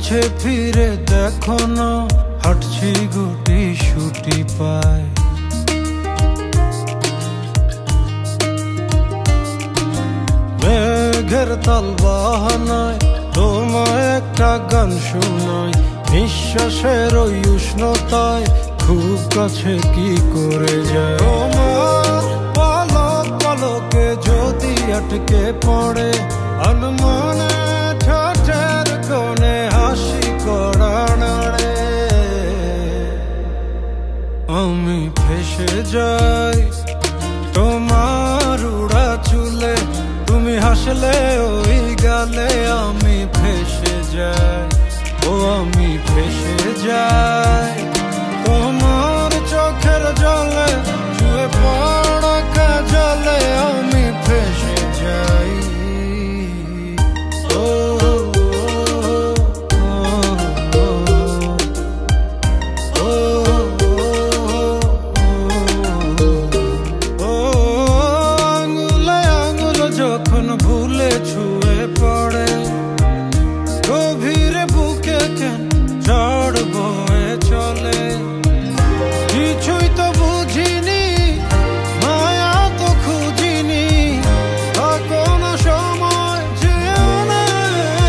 পিছে ফিরে দেখো না, হাঁটছি গুটি সুটি পায়। মেঘের তাল বাহানায় তোমায় একটা গান শোনাই, নিঃশ্বাসের ওই উষ্ণতায় খুব কাছে কি করে যায়। তোমার পলক পলকে যদি আটকে পড়ে আনমনে ঠোঁটের কোণে হাসি করা নাড়ে, আমি ফেসে যাই তোমার উড়া চুলে, তুমি হাসলে ওই গালে আমি ফেসে যাই। ও আমি ফেসে যাই তোমার চোখের জলে, ছুঁয়ে পড়া কাজলে আমি ফেসে যাই। ও আঙুলে আঙুল যখন ভুলে ছুঁয়ে পড়ে, গভীরে বুকে কেন ঝড় বয়ে চলে। কিছুই তো বুঝিনি, মায়া তো খুঁজিনি, কোন সময় যেও না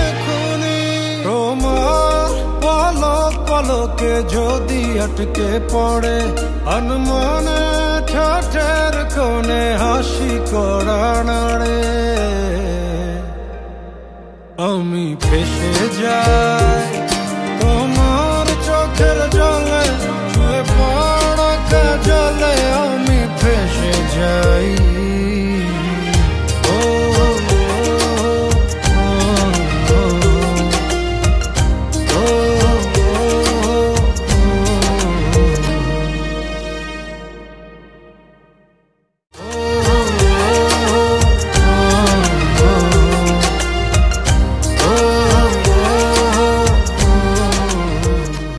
এখনি। তোমার পলক পলকে যদি আটকে পড়ে আনমনে ঠোঁটের কোণে হাসি করা নাড়ে, আমি ফেসে যাই।